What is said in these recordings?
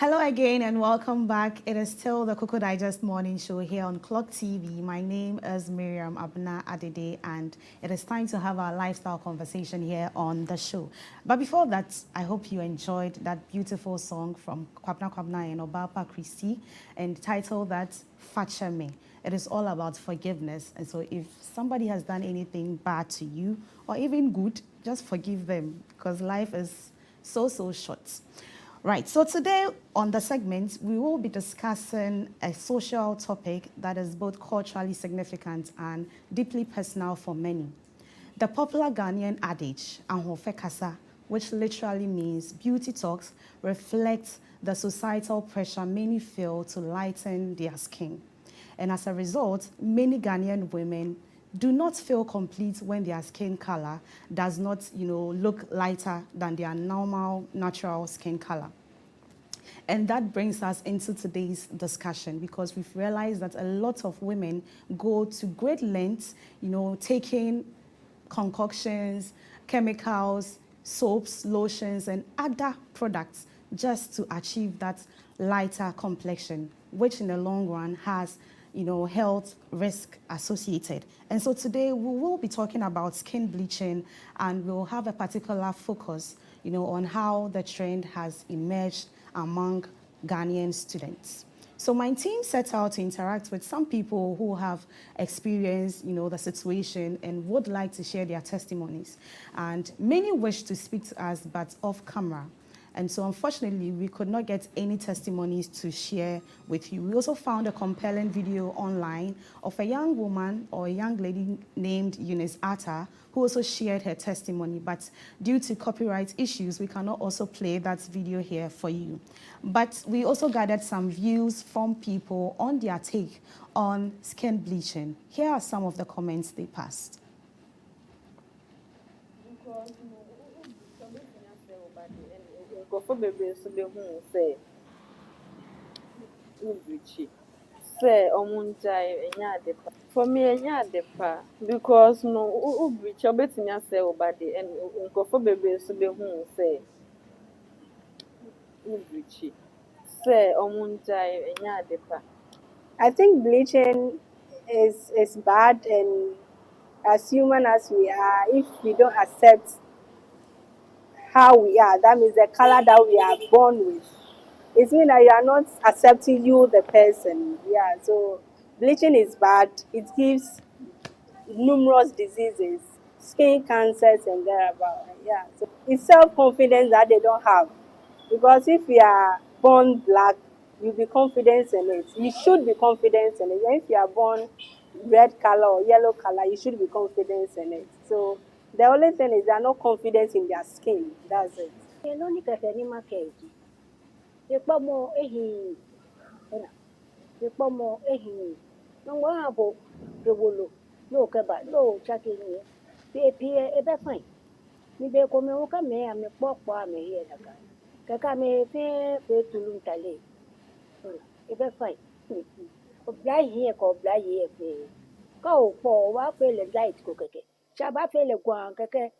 Hello again and welcome back. It is still the Cocoa Digest Morning Show here on Clock TV. My name is Miriam Abna Adede and it is time to have our lifestyle conversation here on the show. But before that, I hope you enjoyed that beautiful song from Kwabna Kwabna and Obapa Christie entitled that Fachame. It is all about forgiveness. And so if somebody has done anything bad to you or even good, just forgive them because life is so short. Right, so today on the segment, we will be discussing a social topic that is both culturally significant and deeply personal for many. The popular Ghanaian adage, Anhofe Kasa, which literally means beauty talks, reflects the societal pressure many feel to lighten their skin. And as a result, many Ghanaian women do not feel complete when their skin color does not, look lighter than their normal, natural skin color. And that brings us into today's discussion because we've realized that a lot of women go to great lengths, taking concoctions, chemicals, soaps, lotions, and other products just to achieve that lighter complexion, which in the long run has health risk associated. And so today we will be talking about skin bleaching and we'll have a particular focus, on how the trend has emerged among Ghanaian students. So my team set out to interact with some people who have experienced, the situation and would like to share their testimonies. And many wish to speak to us, but off camera. And so unfortunately, we could not get any testimonies to share with you. We also found a compelling video online of a young woman or a young lady named Eunice Atta who also shared her testimony. But due to copyright issues, we cannot also play that video here for you. But we also gathered some views from people on their take on skin bleaching. Here are some of the comments they passed. Nkurɔfoɔ bebree nso bɛhuu sɛ wobirikyi sɛ ɔmo ngyae ɛnyɛ ade pa. For me ɛnyɛ ade pa because no wobirikyi a wobɛtumi asɛe wo ba de and nkurɔfoɔ bebree nso bɛhuu sɛ wobirikyi sɛ ɔmo ngyae ɛnyɛ ade pa. I think bleaching is bad, and as human as we are, if we don't accept how we are, that means the color that we are born with. It means that you are not accepting you, the person. Yeah, so bleaching is bad. It gives numerous diseases, skin cancers, and thereabout. Yeah, so it's self confidence that they don't have. Because if you are born black, you be confident in it. You should be confident in it. And if you are born red color or yellow color, you should be confident in it. So the only thing is they are not confident in their skin. That's it. No ni kɛkɛ ni ma kɛɛji ikpɔmɔ ehi ɛna ikpɔmɔ ehi nŋɔ abo kewolo n'o kɛba n'o tsake ni yɛ pie ebe fain mi be ko mi ŋu kame ame kpɔkpɔ ame yɛ daga kɛkɛ ame fɛn fɛ tulu ntale ebe fain obla yi yɛ kɔ obla yi yɛ fɛ ka o kpɔ wa fɛ le light ko kɛkɛ tsaba fɛ le guan kɛkɛ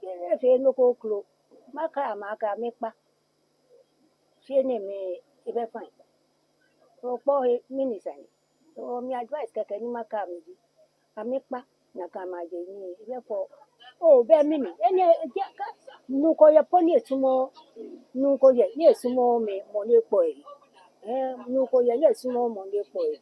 yɛ fɛ noko klo maka amaka mi kpa. Shene me ebe fine. So po he minisani. So mi advice keke ni maka mi di. Amikpa na kama je ni ebe for. Oh be mini. Ene ka nuko ye poni esumo nuko ye ni esumo me mo ni po e. Nuko ye ni esumo mo ni po e.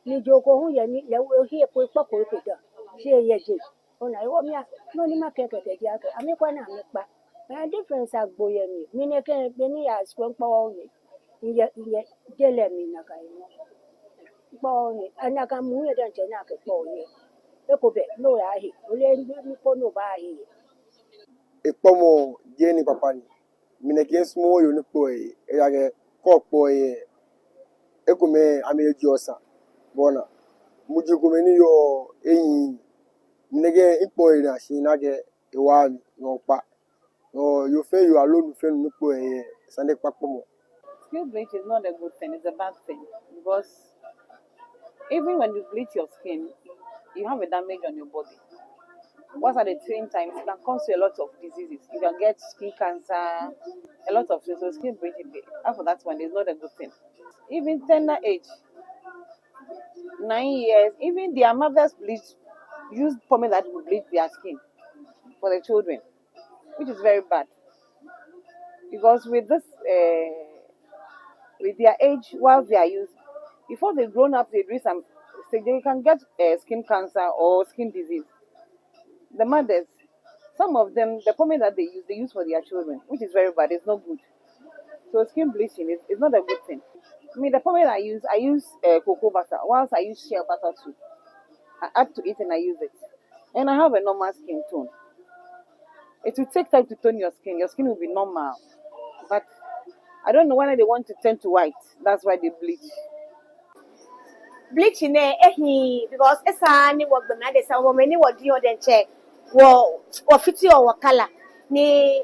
Ni joko hu ye ni le wo hi po pa ko ko da. She ye je. Ona iwo mi a no ni maka keke di aka. Amikwa na amikpa. Difference agbo ye mi. Mi ne ke be ni ya skwen pa wo ni. Ye jele mi na ka ino kpo ni anaka mu ye dan che na ke kpo ni e ko be no ya hi o le ni ko no ba hi Ekpomo jeni papani mine ken smo yo ni poi e yage ko poi ekume ame josa bona muji kume ni yo eyin mine ge ipoi na shi na ge ewa no pa no you feel you alone you feel no poi sande papomo. Skin bleach is not a good thing, it's a bad thing because even when you bleach your skin, you have a damage on your body. Once at the same time, it can cause you a lot of diseases. You can get skin cancer, a lot of things. So skin bleaching, after that one, is not a good thing. Even tender age, 9 years, even their mothers bleach, use pomade that will bleach their skin for the children, which is very bad. Because with this, with their age, while they are used, before they grown up, they do some stage, they can get skin cancer or skin disease. The mothers, some of them, the pomade that they use for their children, which is very bad. It's not good. So skin bleaching is not a good thing. I mean, the pomade I use cocoa butter. Once I use shea butter too. I add to it and I use it. And I have a normal skin tone. It will take time to tone your skin. Your skin will be normal. But I don't know whether they want to turn to white. That's why they bleach. Bleaching because it's any what the man is a woman what do you then check. Well, or fitty or color. Ni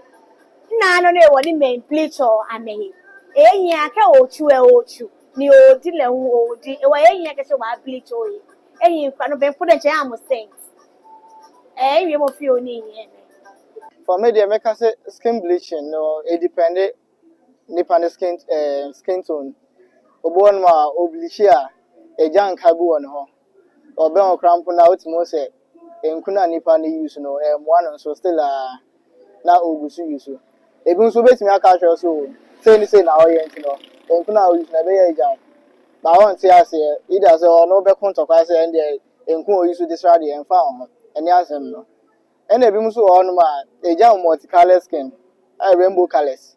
na no ne woni main bleach or amehi. Ehia ka ochu ochu. Ni odi le hu odi. E wa ehia ka se wa bleach o yi. Ehia kwa no be put the jam saint. We mo fi oni here. For me, they make us skin bleaching. No, it depends. Nipa skin tone. Obo ma obleach a eja nka bi won ho. Obe on cramp na otimo se enkuna nipa ne use no mo an so still na ogusu use. Ebi nso betimi aka hwe so say na oye enti no. Enkuna use na be ye eja. Ba won ti ase either say no be kontokwa say ende enku o use this radi enfa on. Eni asem no. And ebi nso on ma eja multicolored skin. Rainbow colors.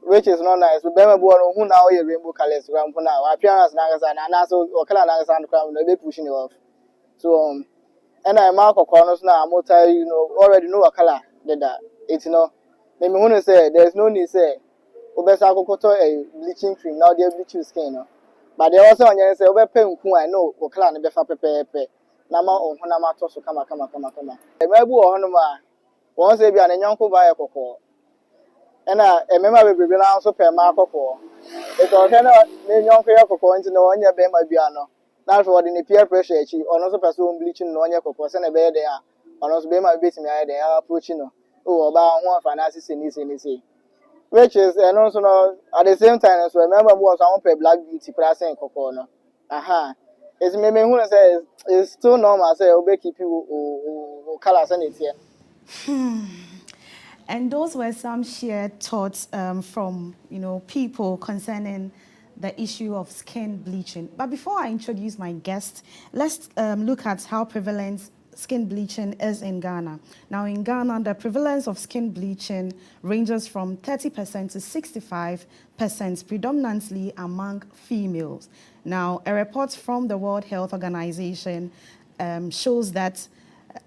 Which is not nice. But remember, who now is rainbow colors? Now appearance na so or color na so and they pushing it off. So and I mark corners now. I'm tell already know a color that it's Maybe when say there's no need say obesa kokoto a bleaching cream now they bleach your skin but they also on say obe pay nku I know o color na be fa pepepe na ma on na ma to so kama. E mabu o hono ma won say bia na nyanko ba ye kokko and remember baby now also pay my cocoa. It's all kind of young prayer cocoa into no one your baby might be ano. Now for the peer pressure, she or also person bleaching no one your cocoa, send a bed there, or also be my bit me they are approaching. Oh, about one finances in this. Which is and also no at the same time as remember was I pay black beauty price and cocoa. No. Aha. It's maybe who says it's still normal, say, obey keep you colors and it's here. And those were some shared thoughts from people concerning the issue of skin bleaching. But before I introduce my guest, let's look at how prevalent skin bleaching is in Ghana. Now, in Ghana, the prevalence of skin bleaching ranges from 30% to 65%, predominantly among females. Now, a report from the World Health Organization shows that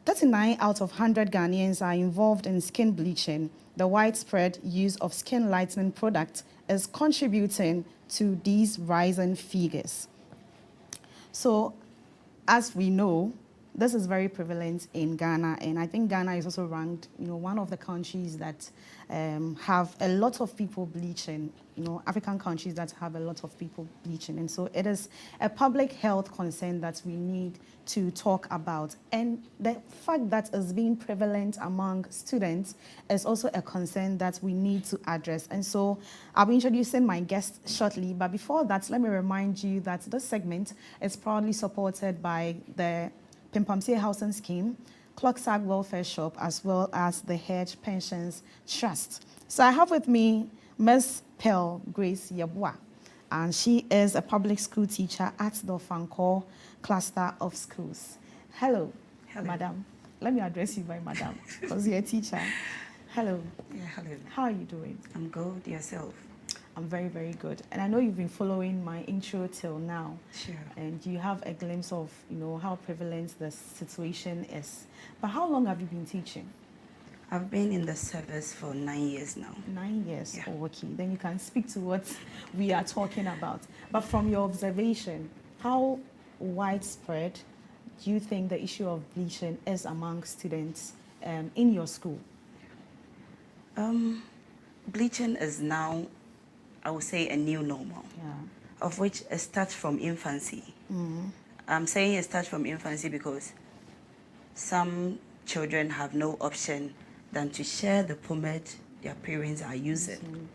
39 out of 100 Ghanaians are involved in skin bleaching. The widespread use of skin lightening products is contributing to these rising figures. So, as we know, this is very prevalent in Ghana, and I think Ghana is also ranked, one of the countries that have a lot of people bleaching, African countries that have a lot of people bleaching. And so it is a public health concern that we need to talk about. And the fact that it's being prevalent among students is also a concern that we need to address. And so I'll be introducing my guest shortly. But before that, let me remind you that this segment is proudly supported by the Pimpamsie Housing Scheme, Clocksag Welfare Shop, as well as the Hedge Pensions Trust. So I have with me Ms. Pearl Grace Yabua, and she is a public school teacher at the Fanko cluster of schools. Hello, Madam. Let me address you by Madam, because you're a teacher. Hello. Yeah, hello. How are you doing? I'm good. Yourself? I'm very, very good. And I know you've been following my intro till now. Sure. And you have a glimpse of, how prevalent the situation is. But how long have you been teaching? I've been in the service for 9 years now. 9 years? Yeah. Oh, okay. Then you can speak to what we are talking about. But from your observation, how widespread do you think the issue of bleaching is among students in your school? Bleaching is now, I would say, a new normal, of which it starts from infancy. I'm saying it starts from infancy because some children have no option than to share the pomade their parents are using.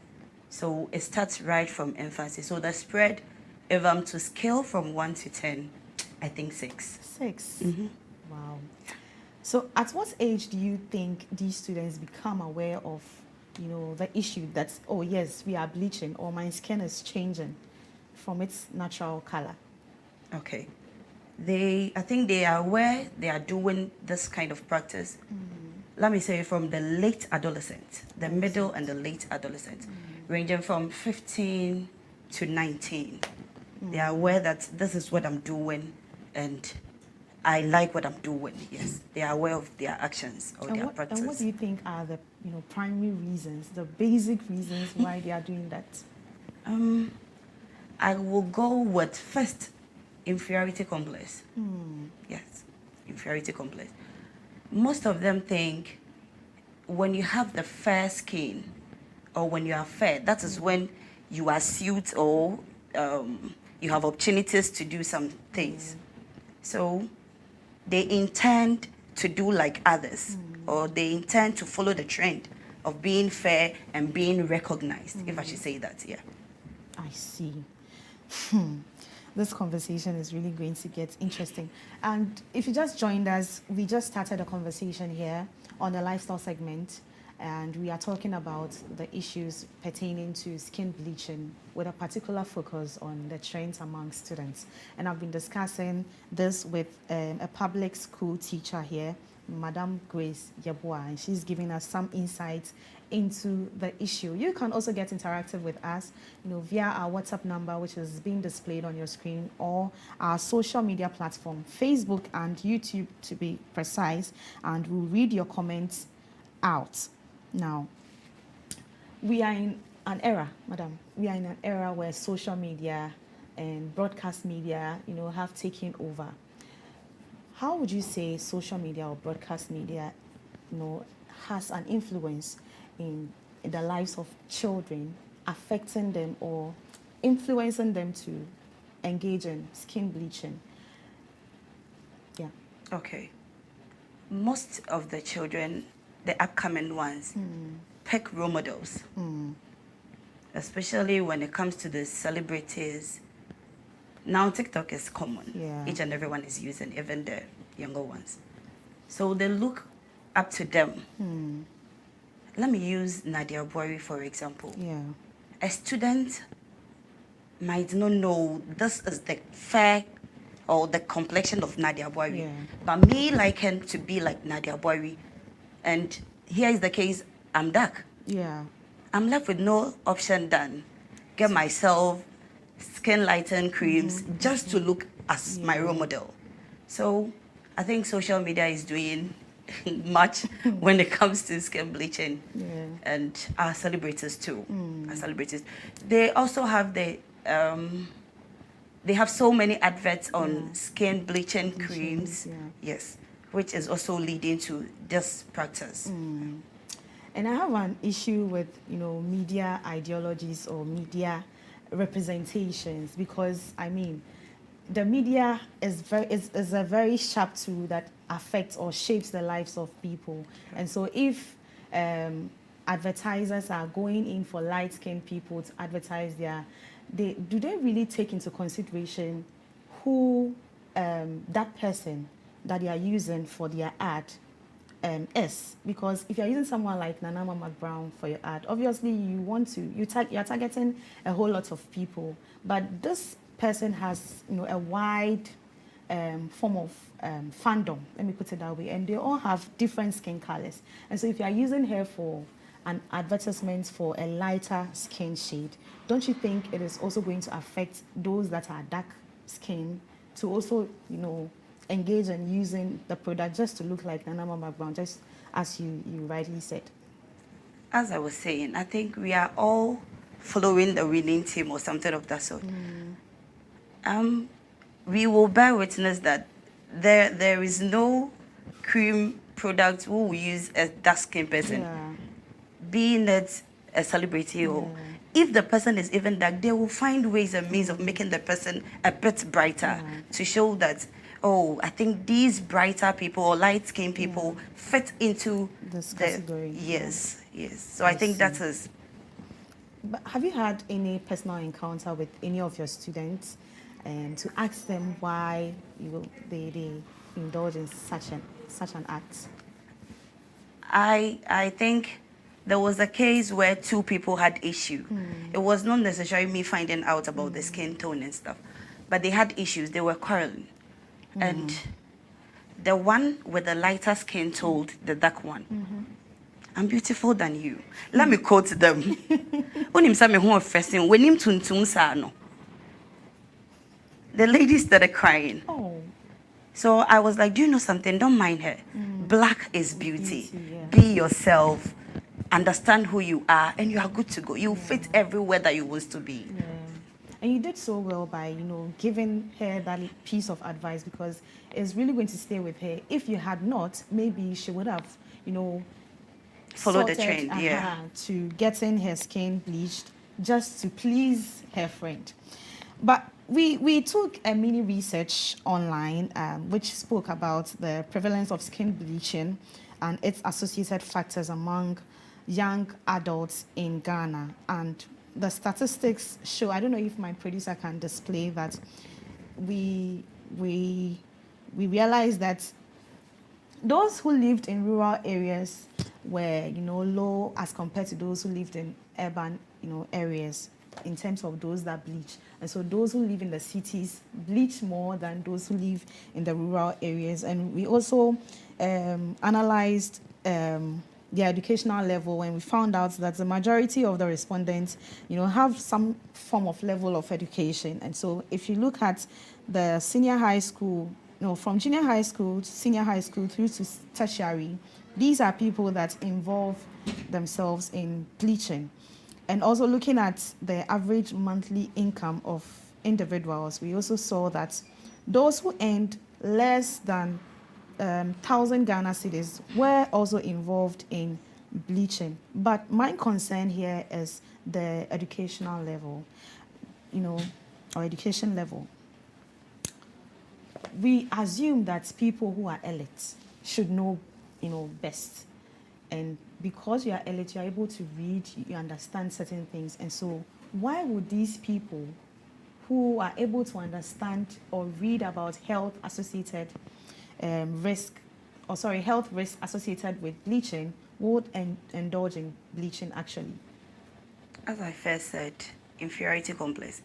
So it starts right from infancy. So the spread, if I'm to scale from 1 to 10, I think 6. 6. Wow. So at what age do you think these students become aware of, the issue that, oh yes, we are bleaching or my skin is changing from its natural color? Okay. I think they are aware they are doing this kind of practice. Let me say from the late adolescent, the middle and the late adolescent, ranging from 15 to 19. They are aware that this is what I'm doing and I like what I'm doing. Yes, they are aware of their actions or their practice. And what do you think are the primary reasons, the basic reasons why they are doing that? I will go with first inferiority complex. Yes, inferiority complex. Most of them think when you have the fair skin or when you are fair, that is when you are suited or you have opportunities to do some things. So they intend to do like others or they intend to follow the trend of being fair and being recognized, if I should say that, yeah. I see. This conversation is really going to get interesting. And if you just joined us, we just started a conversation here on the lifestyle segment, and we are talking about the issues pertaining to skin bleaching with a particular focus on the trends among students. And I've been discussing this with a public school teacher here, Madam Grace Yeboah, and she's giving us some insights into the issue. You can also get interactive with us, via our WhatsApp number, which is being displayed on your screen, or our social media platform, Facebook and YouTube to be precise, and we'll read your comments out. Now, we are in an era, madam, where social media and broadcast media, have taken over. How would you say social media or broadcast media, has an influence in the lives of children, affecting them or influencing them to engage in skin bleaching? Yeah. Okay. Most of the children, the upcoming ones, pick role models, especially when it comes to the celebrities. Now TikTok is common. Yeah. Each and everyone is using, even the younger ones. So they look up to them. Let me use Nadia Boeri, for example. Yeah. A student might not know this is the fair or the complexion of Nadia Boeri. Yeah. But me liking to be like Nadia Boeri. And here is the case, I'm dark. Yeah. I'm left with no option than get myself skin lighten creams just to look as my role model. So I think social media is doing much when it comes to skin bleaching. Yeah. And our celebrities too. Our celebrities. They also have they have so many adverts on skin bleaching creams. Yeah. Yes. Which is also leading to this practice. And I have an issue with, media ideologies or media representations, because the media is a very sharp tool that affects or shapes the lives of people. And so if advertisers are going in for light-skinned people to advertise do they really take into consideration who that person that they are using for their ad is? Because if you're using someone like Nana Mama Brown for your ad, obviously you're targeting a whole lot of people, but this person has a wide form of fandom, let me put it that way, and they all have different skin colors. And so if you are using her for an advertisement for a lighter skin shade, don't you think it is also going to affect those that are dark skin to also engage in using the product just to look like Nana Mama Brown, just as you rightly said? As I was saying, I think we are all following the winning team or something of that sort. We will bear witness that there is no cream product who will use a dark skin person, being it a celebrity or if the person is even dark, they will find ways and means of making the person a bit brighter to show that oh, I think these brighter people or light-skinned people fit into This the category. yes, yes. So I think that is. But have you had any personal encounter with any of your students to ask them why they indulge in such an act? I think there was a case where two people had issue. It was not necessarily me finding out about the skin tone and stuff, but they had issues. They were quarreling, and the one with the lighter skin told the dark one, "I'm beautiful than you." Let me quote them. Unim sa me ho first when him tuntum sa no. The lady started crying. Oh. So I was like, do you know something? Don't mind her. Black is beauty. Yeah. Be yourself. Understand who you are, and you are good to go. You fit everywhere that you want to be. Yeah. And you did so well by, giving her that piece of advice, because it's really going to stay with her. If you had not, maybe she would have, Follow the sorted, trend, yeah. to getting her skin bleached just to please her friend. But we took a mini research online which spoke about the prevalence of skin bleaching and its associated factors among young adults in Ghana. And the statistics show, I don't know if my producer can display that, we realized that those who lived in rural areas were, low as compared to those who lived in urban, areas in terms of those that bleach. And so those who live in the cities bleach more than those who live in the rural areas. And we also analyzed the educational level, and we found out that the majority of the respondents, have some form of level of education. And so if you look at the senior high school, from junior high school to senior high school through to tertiary, these are people that involve themselves in bleaching. And also looking at the average monthly income of individuals, we also saw that those who earned less than 1,000 Ghana cedis were also involved in bleaching. But my concern here is the educational level, or education level. We assume that people who are elite should know, best. And because you are elite, you are able to read, you understand certain things. And so why would these people who are able to understand or read about health risk associated with bleaching would indulge in bleaching actually? As I first said, inferiority complex.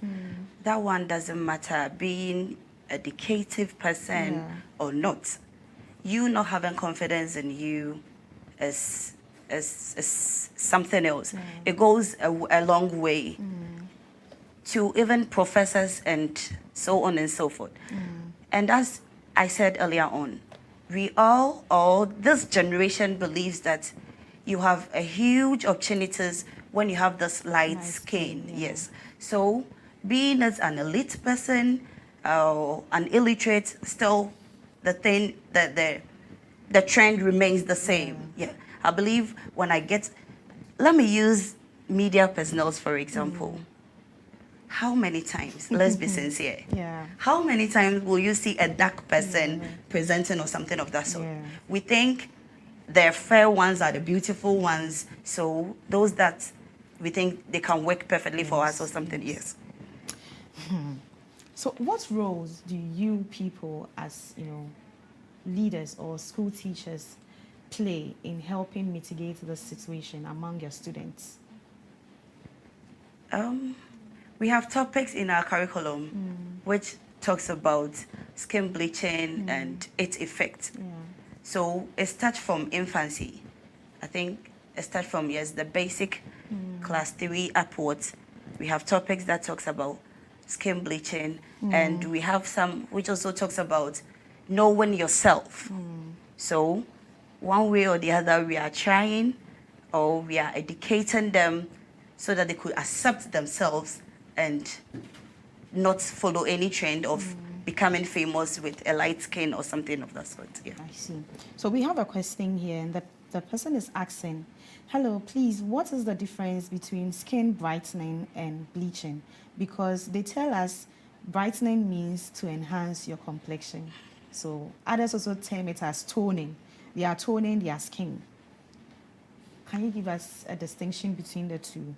That one doesn't matter being educative person or not. You not having confidence in you is something else. It goes a long way to even professors and so on and so forth. And as I said earlier on, this generation believes that you have a huge opportunities when you have this light skin. Yes. So being as an elite person, an illiterate, still the thing that the trend remains the same. Yeah. I believe when let me use media personnel for example. How many times, let's be sincere, how many times will you see a dark person presenting or something of that sort? We think the fair ones are the beautiful ones, so those that we think they can work perfectly for us or something, yes. So what roles do you people as, leaders or school teachers play in helping mitigate the situation among your students? We have topics in our curriculum which talks about skin bleaching and its effect. So it starts from infancy. I think it starts from, the basic class 3 upwards. We have topics that talks about skin bleaching, and we have some which also talks about knowing yourself. So one way or the other, we are trying or we are educating them so that they could accept themselves and not follow any trend of becoming famous with a light skin or something of that sort. Yeah. I see. So we have a question here, and the person is asking, hello, please, what is the difference between skin brightening and bleaching? Because they tell us brightening means to enhance your complexion. So others also term it as toning. They are toning their skin. Can you give us a distinction between the two?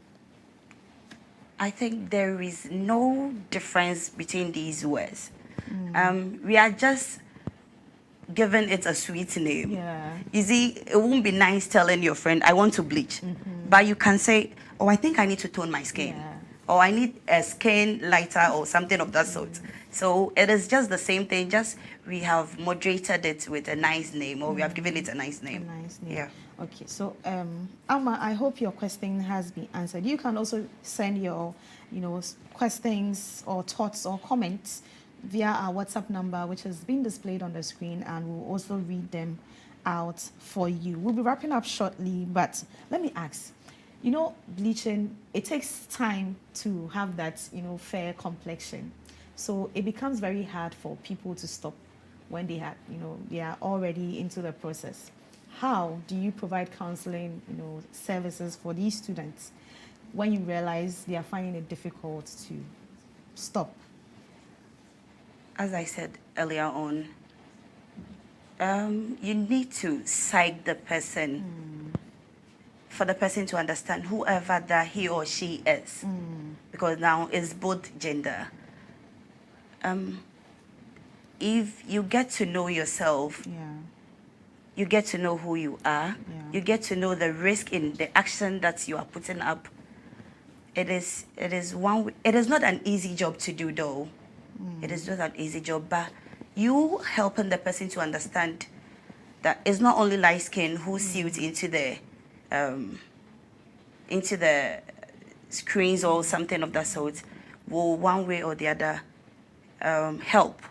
I think there is no difference between these words. We are just giving it a sweet name. Yeah. You see, it won't be nice telling your friend, I want to bleach. But you can say, oh, I think I need to tone my skin. Yeah. Or I need a skin lighter or something of that sort. So it is just the same thing, just we have moderated it with a nice name, or we have given it a nice name. A nice name. Yeah. Okay, so Alma, I hope your question has been answered. You can also send your, questions or thoughts or comments via our WhatsApp number, which has been displayed on the screen, and we'll also read them out for you. We'll be wrapping up shortly, but let me ask. Bleaching, it takes time to have that, fair complexion. So it becomes very hard for people to stop when they are already into the process. How do you provide counseling, services for these students when you realize they are finding it difficult to stop? As I said earlier on, you need to psych the person for the person to understand whoever that he or she is, because now it's both gender. If you get to know yourself, you get to know who you are, you get to know the risk in the action that you are putting up. It is not an easy job to do, though. It is not an easy job, but you helping the person to understand that it's not only light skin who suits into the screens or something of that sort will one way or the other help.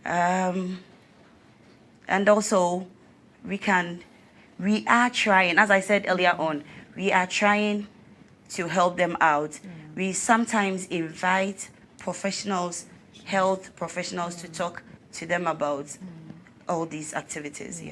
And also we are trying, as I said earlier on, we are trying to help them out. We sometimes invite professionals, health professionals, to talk to them about all these activities.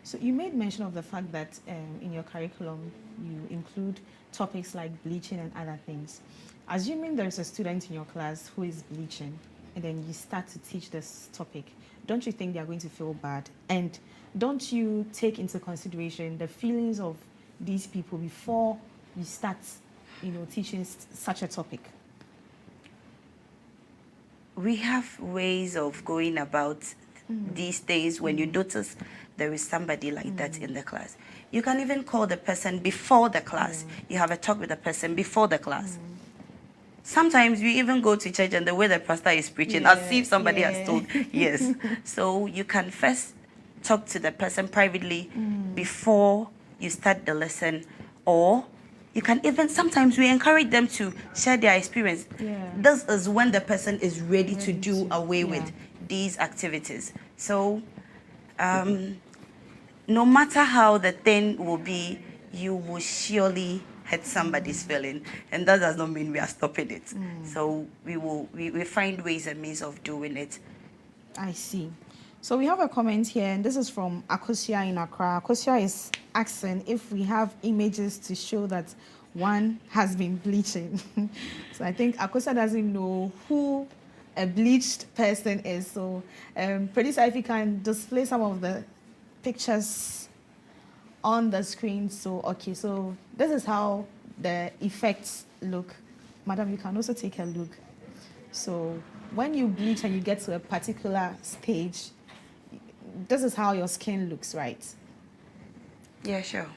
So you made mention of the fact that in your curriculum you include topics like bleaching and other things. Assuming there's a student in your class who is bleaching and then you start to teach this topic, don't you think they are going to feel bad? And don't you take into consideration the feelings of these people before you start, teaching such a topic? We have ways of going about these days when you notice there is somebody like that in the class. You can even call the person before the class. You have a talk with the person before the class. Sometimes we even go to church and the way the pastor is preaching, as if somebody has told. Yes. So you can first talk to the person privately before you start the lesson, or you can even, sometimes we encourage them to share their experience. This is when the person is ready to do away with these activities. So no matter how the thing will be, you will surely hurt somebody's feeling, and that does not mean we are stopping it. So we find ways and means of doing it. I see. So we have a comment here, and this is from Akosia in Accra. Akosia is asking if we have images to show that one has been bleaching. So I think Akosia doesn't know who a bleached person is. So producer, if you can display some of the pictures on the screen. So, okay, so this is how the effects look. Madam, you can also take a look. So when you bleach and you get to a particular stage, this is how your skin looks, right? Yeah, sure.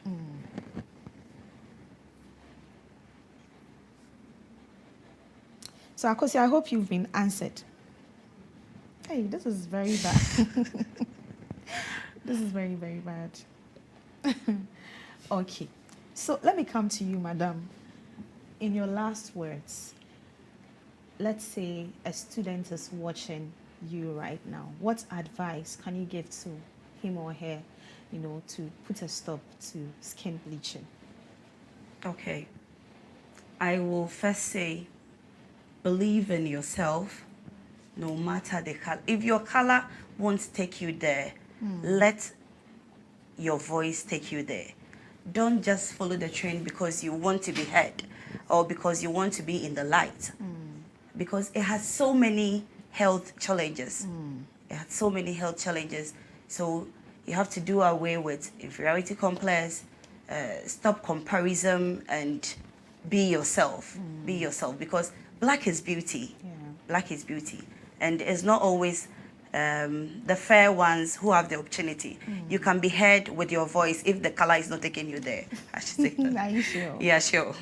So, Akosi, I hope you've been answered. Hey, this is very bad. This is very, very bad. Okay. So let me come to you, madam. In your last words, let's say a student is watching you right now. What advice can you give to him or her, to put a stop to skin bleaching? Okay. I will first say, believe in yourself, no matter the color. If your color won't take you there, let your voice take you there. Don't just follow the trend because you want to be heard or because you want to be in the light. Because it has so many health challenges. It had so many health challenges. So you have to do away with inferiority complex, stop comparison, and be yourself. Be yourself, because black is beauty. Yeah. Black is beauty. And it's not always the fair ones who have the opportunity. You can be heard with your voice if the color is not taking you there. I should say that. Are you sure? Yeah, sure.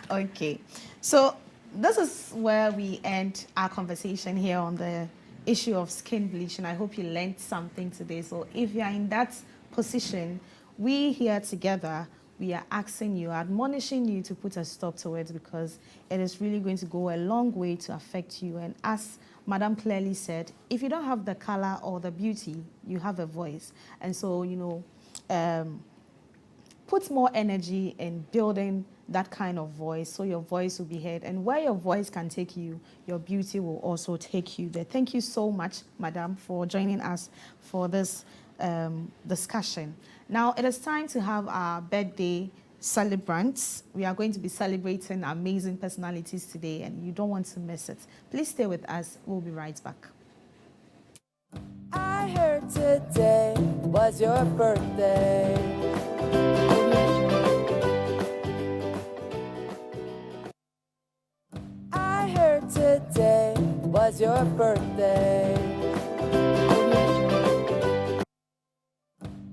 Okay. So this is where we end our conversation here on the issue of skin bleaching. I hope you learned something today. So if you are in that position, we here together, we are asking you, admonishing you to put a stop to it, because it is really going to go a long way to affect you. And as Madam clearly said, if you don't have the color or the beauty, you have a voice. And so, put more energy in building that kind of voice, so your voice will be heard. And where your voice can take you, your beauty will also take you there. Thank you so much, Madam, for joining us for this discussion. Now, it is time to have our birthday celebrants. We are going to be celebrating amazing personalities today, and you don't want to miss it. Please stay with us. We'll be right back. I heard today was your birthday. I heard today was your birthday.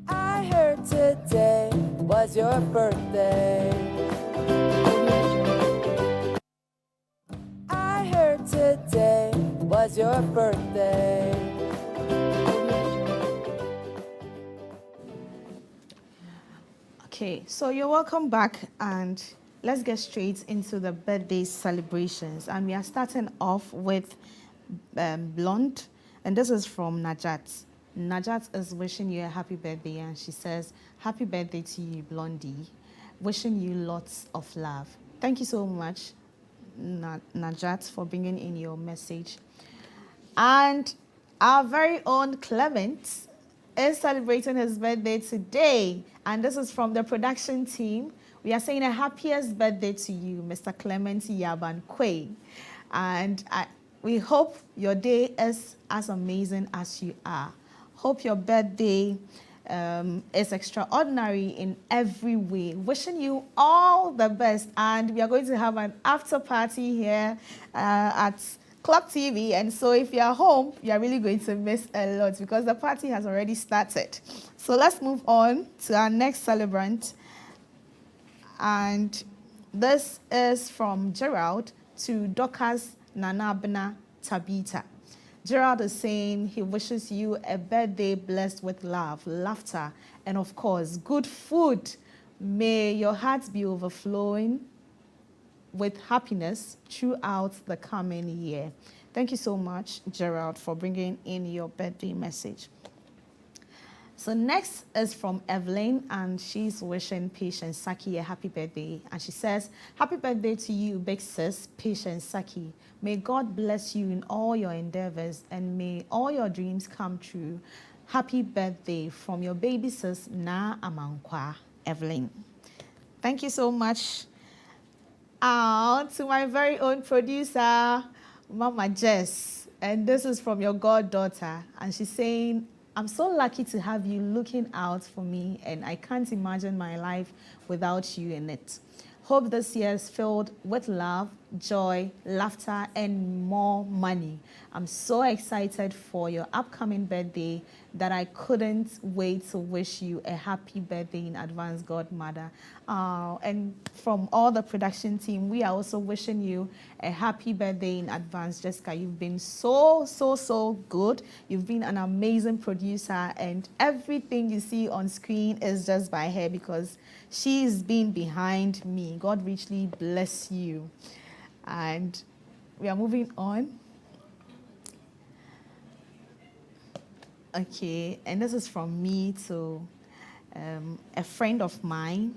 I heard today was your birthday. I heard today was your birthday. Okay, so you're welcome back, and let's get straight into the birthday celebrations. And we are starting off with Blonde, and this is from Najat. Najat is wishing you a happy birthday, and she says, happy birthday to you, Blondie. Wishing you lots of love. Thank you so much, Najat, for bringing in your message. And our very own Clement is celebrating his birthday today. And this is from the production team. We are saying a happiest birthday to you, Mr. Clement Yaban Kwe. And we hope your day is as amazing as you are. Hope your birthday is extraordinary in every way. Wishing you all the best. And we are going to have an after party here at Clock TV, and so if you're home, you're really going to miss a lot because the party has already started. So let's move on to our next celebrant, and this is from Gerald to Dorcas Nanabna Tabita. Gerald is saying he wishes you a birthday blessed with love, laughter, and of course, good food. May your heart be overflowing with happiness throughout the coming year. Thank you so much, Gerald, for bringing in your birthday message. So next is from Evelyn, and she's wishing Patience Saki a happy birthday. And she says, happy birthday to you, big sis, Patience Saki. May God bless you in all your endeavors, and may all your dreams come true. Happy birthday from your baby sis, Na Amankwa, Evelyn. Thank you so much. To my very own producer, Mama Jess. And this is from your goddaughter. And she's saying, I'm so lucky to have you looking out for me, and I can't imagine my life without you in it. Hope this year is filled with love, joy, laughter, and more money. I'm so excited for your upcoming birthday that I couldn't wait to wish you a happy birthday in advance, Godmother. And from all the production team, we are also wishing you a happy birthday in advance, Jessica. You've been so good. You've been an amazing producer, and everything you see on screen is just by her because she's been behind me. God richly bless you. And we are moving on. Okay, and this is from me to a friend of mine,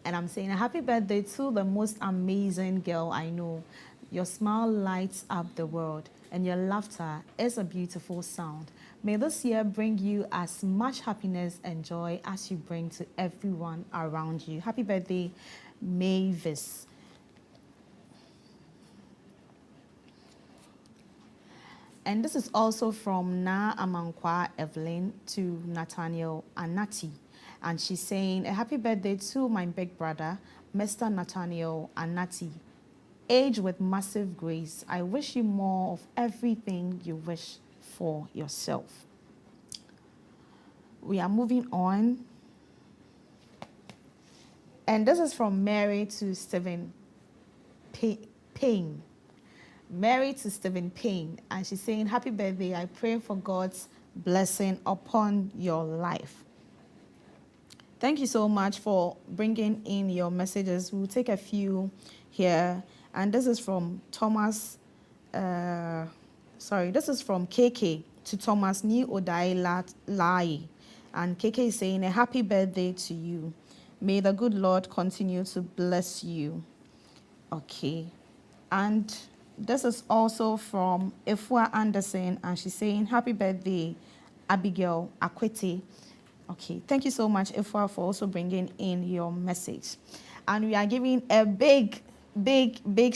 and I'm saying a happy birthday to the most amazing girl I know. Your smile lights up the world, and your laughter is a beautiful sound. May this year bring you as much happiness and joy as you bring to everyone around you. Happy birthday, Mavis. And this is also from Na Amankwa Evelyn to Nathaniel Anati. And she's saying, a happy birthday to my big brother, Mr. Nathaniel Anati. Age with massive grace. I wish you more of everything you wish for yourself. We are moving on. And this is from Mary to Stephen Payne. Mary to Stephen Payne. And she's saying, happy birthday. I pray for God's blessing upon your life. Thank you so much for bringing in your messages. We'll take a few here. And this is from Thomas, this is from KK to Thomas Ni Odai Lai. And KK is saying, a happy birthday to you. May the good Lord continue to bless you. Okay. And this is also from Efua Anderson, and she's saying, happy birthday, Abigail Akwete. Okay, thank you so much, Efua, for also bringing in your message. And we are giving a big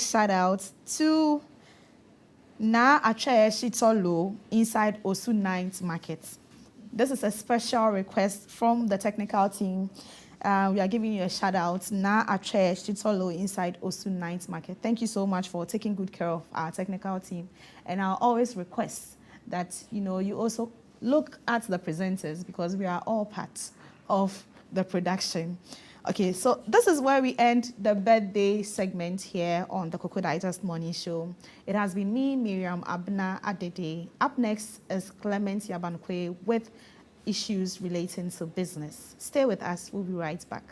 shout out to Na Achaye Shitolo inside Osu 9th Market. This is a special request from the technical team. We are giving you a shout out, Na Achaye Shitolo inside Osu 9th Market. Thank you so much for taking good care of our technical team. And I'll always request that, you also look at the presenters, because we are all part of the production. Okay, so this is where we end the birthday segment here on the Cocoa Digest Morning Show. It has been me, Miriam Abna Adede. Up next is Clement Yabankwe with issues relating to business. Stay with us. We'll be right back.